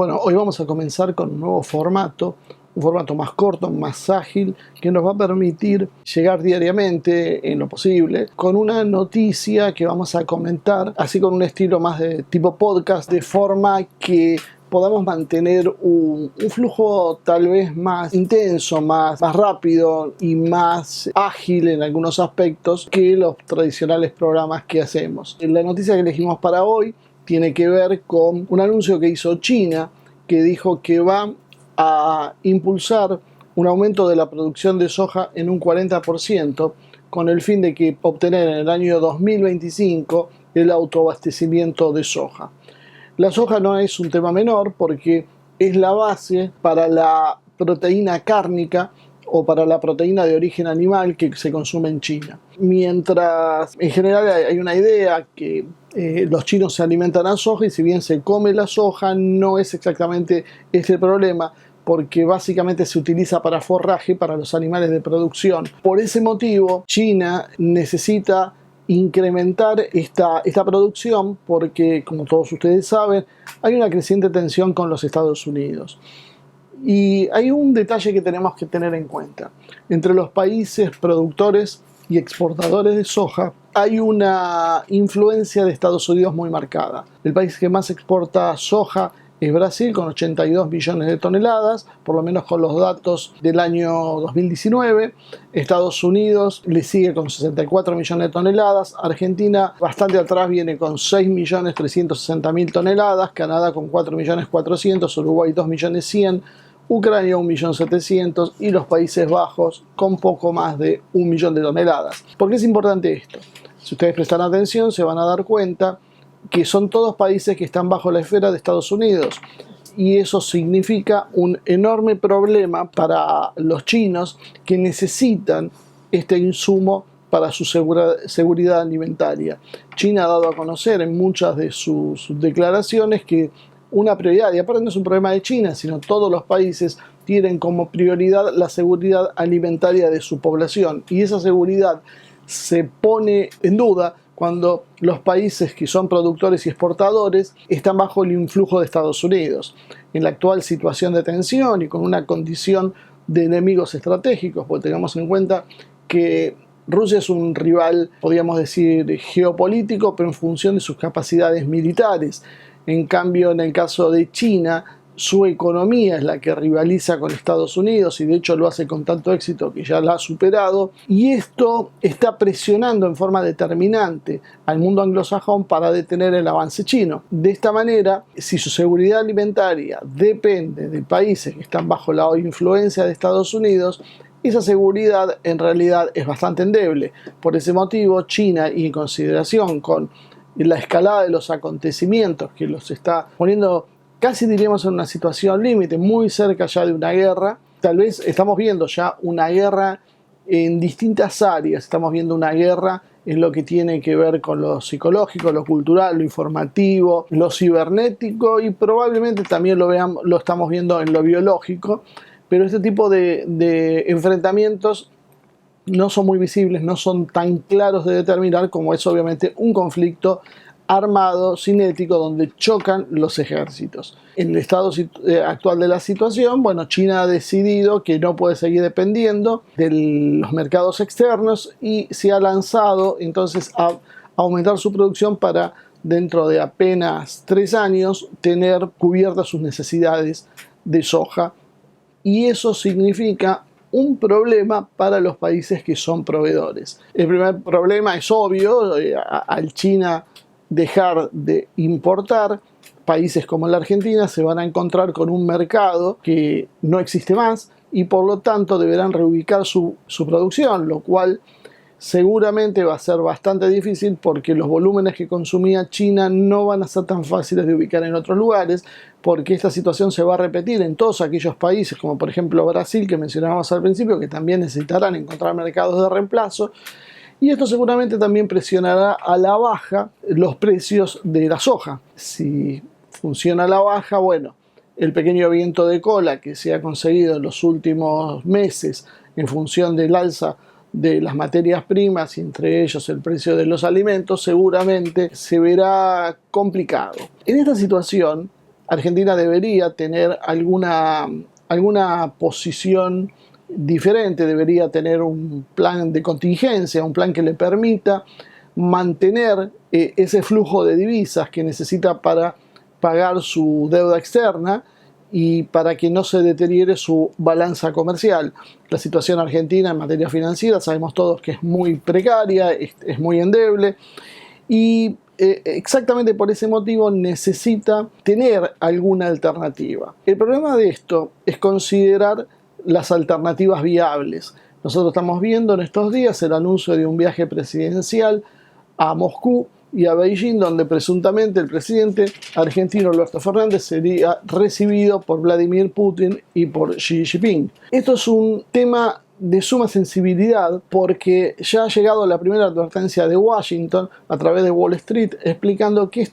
Bueno, hoy vamos a comenzar con un nuevo formato, un formato más corto, más ágil, que nos va a permitir llegar diariamente, en lo posible, con una noticia que vamos a comentar, así con un estilo más de tipo podcast, de forma que podamos mantener un flujo tal vez más intenso, más rápido y más ágil en algunos aspectos que los tradicionales programas que hacemos. La noticia que elegimos para hoy tiene que ver con un anuncio que hizo China, que dijo que va a impulsar un aumento de la producción de soja en un 40%, con el fin de que obtener en el año 2025 el autoabastecimiento de soja. La soja no es un tema menor porque es la base para la proteína cárnica o para la proteína de origen animal que se consume en China. Mientras en general hay una idea que los chinos se alimentan a soja, y si bien se come la soja, no es exactamente este el problema, porque básicamente se utiliza para forraje para los animales de producción. Por ese motivo, China necesita incrementar esta producción porque, como todos ustedes saben, hay una creciente tensión con los Estados Unidos. Y hay un detalle que tenemos que tener en cuenta. Entre los países productores y exportadores de soja hay una influencia de Estados Unidos muy marcada. El país que más exporta soja es Brasil, con 82 millones de toneladas, por lo menos con los datos del año 2019. Estados Unidos le sigue con 64 millones de toneladas. Argentina bastante atrás viene con 6.360.000 toneladas. Canadá con 4.400.000. Uruguay 2.100.000. Ucrania 1.700.000 y los Países Bajos con poco más de 1 millón de toneladas. ¿Por qué es importante esto? Si ustedes prestan atención, se van a dar cuenta que son todos países que están bajo la esfera de Estados Unidos, y eso significa un enorme problema para los chinos, que necesitan este insumo para su seguridad alimentaria. China ha dado a conocer en muchas de sus declaraciones que una prioridad, y aparte no es un problema de China, sino todos los países tienen como prioridad la seguridad alimentaria de su población, y esa seguridad se pone en duda cuando los países que son productores y exportadores están bajo el influjo de Estados Unidos. En la actual situación de tensión y con una condición de enemigos estratégicos, porque tengamos en cuenta que Rusia es un rival, podríamos decir, geopolítico, pero en función de sus capacidades militares. En cambio, en el caso de China, su economía es la que rivaliza con Estados Unidos, y de hecho lo hace con tanto éxito que ya la ha superado, y esto está presionando en forma determinante al mundo anglosajón para detener el avance chino. De esta manera, si su seguridad alimentaria depende de países que están bajo la influencia de Estados Unidos, esa seguridad en realidad es bastante endeble. Por ese motivo, China, y en consideración con la escalada de los acontecimientos que los está poniendo casi diríamos en una situación límite, muy cerca ya de una guerra. Tal vez estamos viendo ya una guerra en distintas áreas. Estamos viendo una guerra en lo que tiene que ver con lo psicológico, lo cultural, lo informativo, lo cibernético, y probablemente también lo estamos viendo en lo biológico. Pero este tipo de enfrentamientos no son muy visibles, no son tan claros de determinar como es obviamente un conflicto armado, cinético, donde chocan los ejércitos. En el estado actual de la situación, bueno, China ha decidido que no puede seguir dependiendo de los mercados externos, y se ha lanzado entonces a aumentar su producción para, dentro de apenas 3 años, tener cubiertas sus necesidades de soja, y eso significa un problema para los países que son proveedores. El primer problema es obvio. Al China dejar de importar, países como la Argentina se van a encontrar con un mercado que no existe más, y por lo tanto deberán reubicar su producción, lo cual seguramente va a ser bastante difícil porque los volúmenes que consumía China no van a ser tan fáciles de ubicar en otros lugares, porque esta situación se va a repetir en todos aquellos países, como por ejemplo Brasil, que mencionábamos al principio, que también necesitarán encontrar mercados de reemplazo. Y esto seguramente también presionará a la baja los precios de la soja. Si funciona a la baja, bueno, el pequeño viento de cola que se ha conseguido en los últimos meses en función del alza de las materias primas, y entre ellos el precio de los alimentos, seguramente se verá complicado. En esta situación Argentina debería tener alguna posición diferente, debería tener un plan de contingencia, un plan que le permita mantener ese flujo de divisas que necesita para pagar su deuda externa y para que no se deteriore su balanza comercial. La situación argentina en materia financiera sabemos todos que es muy precaria, es muy endeble y exactamente por ese motivo necesita tener alguna alternativa. El problema de esto es considerar las alternativas viables. Nosotros estamos viendo en estos días el anuncio de un viaje presidencial a Moscú y a Beijing, donde presuntamente el presidente argentino Alberto Fernández sería recibido por Vladimir Putin y por Xi Jinping. Esto es un tema de suma sensibilidad porque ya ha llegado la primera advertencia de Washington a través de Wall Street explicando que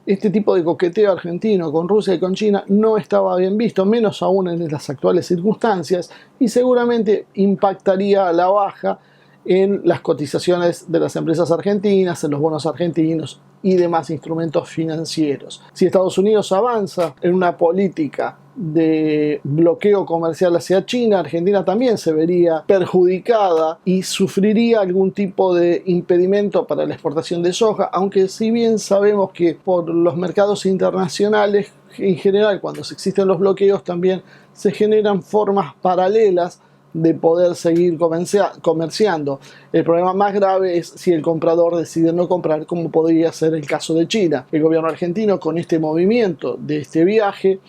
este tipo de coqueteo argentino con Rusia y con China no estaba bien visto, menos aún en las actuales circunstancias, y seguramente impactaría a la baja en las cotizaciones de las empresas argentinas, en los bonos argentinos y demás instrumentos financieros. Si Estados Unidos avanza en una política de bloqueo comercial hacia China, Argentina también se vería perjudicada y sufriría algún tipo de impedimento para la exportación de soja, aunque si bien sabemos que por los mercados internacionales en general, cuando existen los bloqueos, también se generan formas paralelas de poder seguir comerciando. El problema más grave es si el comprador decide no comprar, como podría ser el caso de China. El gobierno argentino, con este movimiento de este viaje,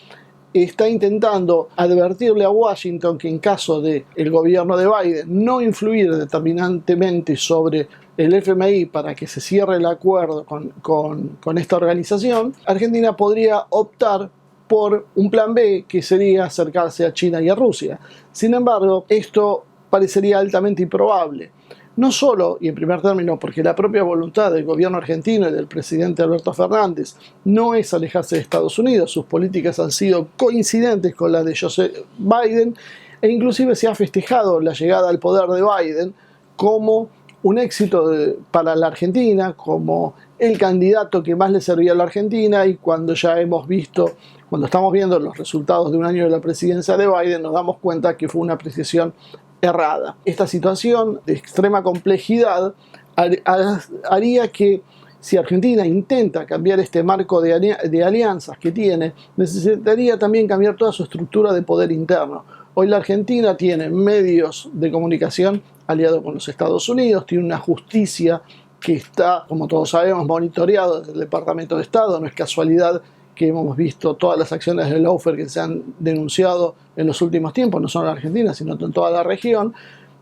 está intentando advertirle a Washington que en caso de el gobierno de Biden no influir determinantemente sobre el FMI para que se cierre el acuerdo con esta organización, Argentina podría optar por un plan B, que sería acercarse a China y a Rusia. Sin embargo, esto parecería altamente improbable. No solo, y en primer término, porque la propia voluntad del gobierno argentino y del presidente Alberto Fernández no es alejarse de Estados Unidos, sus políticas han sido coincidentes con las de Joseph Biden, e inclusive se ha festejado la llegada al poder de Biden como un éxito para la Argentina, como el candidato que más le servía a la Argentina, y cuando estamos viendo los resultados de un año de la presidencia de Biden, nos damos cuenta que fue una apreciación errada. Esta situación de extrema complejidad haría que si Argentina intenta cambiar este marco de alianzas que tiene, necesitaría también cambiar toda su estructura de poder interno. Hoy la Argentina tiene medios de comunicación aliados con los Estados Unidos, tiene una justicia que está, como todos sabemos, monitoreado desde el Departamento de Estado. No es casualidad que hemos visto todas las acciones de lawfare que se han denunciado en los últimos tiempos, no solo en Argentina, sino en toda la región.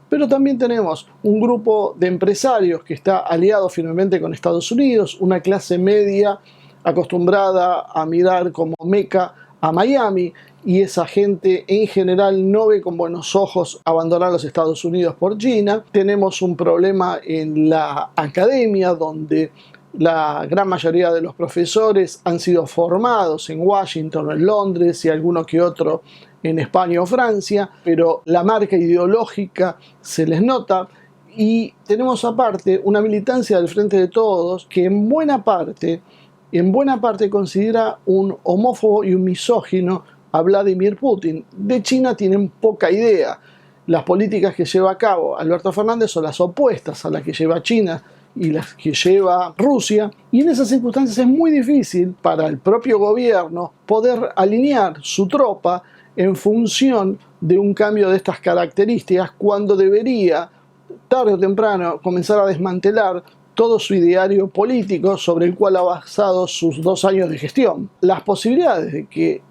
Pero también tenemos un grupo de empresarios que está aliado firmemente con Estados Unidos, una clase media acostumbrada a mirar como meca a Miami, y esa gente en general no ve con buenos ojos abandonar los Estados Unidos por China. Tenemos un problema en la academia, donde la gran mayoría de los profesores han sido formados en Washington o en Londres y alguno que otro en España o Francia, pero la marca ideológica se les nota. Y tenemos aparte una militancia del Frente de Todos que en buena parte considera un homófobo y un misógino a Vladimir Putin. De China tienen poca idea. Las políticas que lleva a cabo Alberto Fernández son las opuestas a las que lleva China y las que lleva Rusia, y en esas circunstancias es muy difícil para el propio gobierno poder alinear su tropa en función de un cambio de estas características, cuando debería, tarde o temprano, comenzar a desmantelar todo su ideario político sobre el cual ha basado sus 2 años de gestión. Las posibilidades de que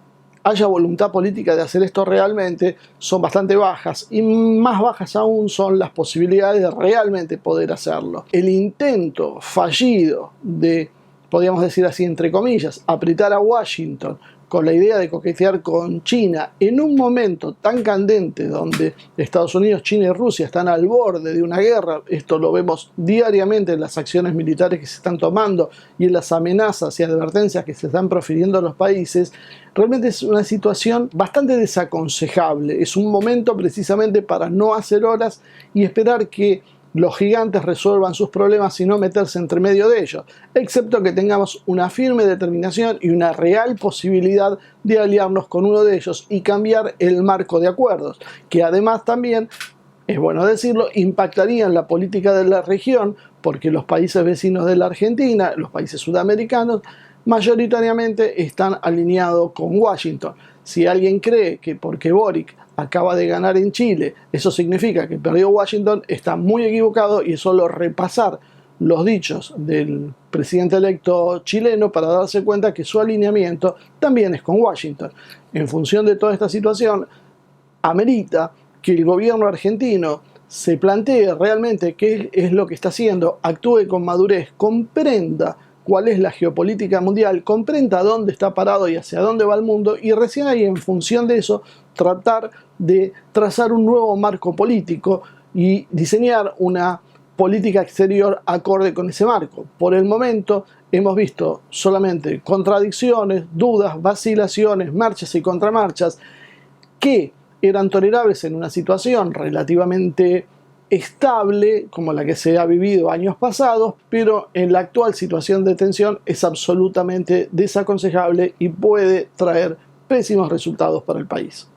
haya voluntad política de hacer esto realmente son bastante bajas, y más bajas aún son las posibilidades de realmente poder hacerlo. El intento fallido de, podríamos decir así entre comillas, apretar a Washington con la idea de coquetear con China en un momento tan candente donde Estados Unidos, China y Rusia están al borde de una guerra. Esto lo vemos diariamente en las acciones militares que se están tomando y en las amenazas y advertencias que se están profiriendo a los países. Realmente es una situación bastante desaconsejable. Es un momento precisamente para no hacer horas y esperar que los gigantes resuelvan sus problemas y no meterse entre medio de ellos, excepto que tengamos una firme determinación y una real posibilidad de aliarnos con uno de ellos y cambiar el marco de acuerdos, que además también, es bueno decirlo, impactarían la política de la región, porque los países vecinos de la Argentina, los países sudamericanos, mayoritariamente están alineados con Washington. Si alguien cree que porque Boric acaba de ganar en Chile, eso significa que perdió Washington, está muy equivocado, y es solo repasar los dichos del presidente electo chileno para darse cuenta que su alineamiento también es con Washington. En función de toda esta situación, amerita que el gobierno argentino se plantee realmente qué es lo que está haciendo, actúe con madurez, comprenda cuál es la geopolítica mundial, comprenda dónde está parado y hacia dónde va el mundo, y recién ahí, en función de eso, tratar de trazar un nuevo marco político y diseñar una política exterior acorde con ese marco. Por el momento hemos visto solamente contradicciones, dudas, vacilaciones, marchas y contramarchas que eran tolerables en una situación relativamente estable como la que se ha vivido años pasados, pero en la actual situación de tensión es absolutamente desaconsejable y puede traer pésimos resultados para el país.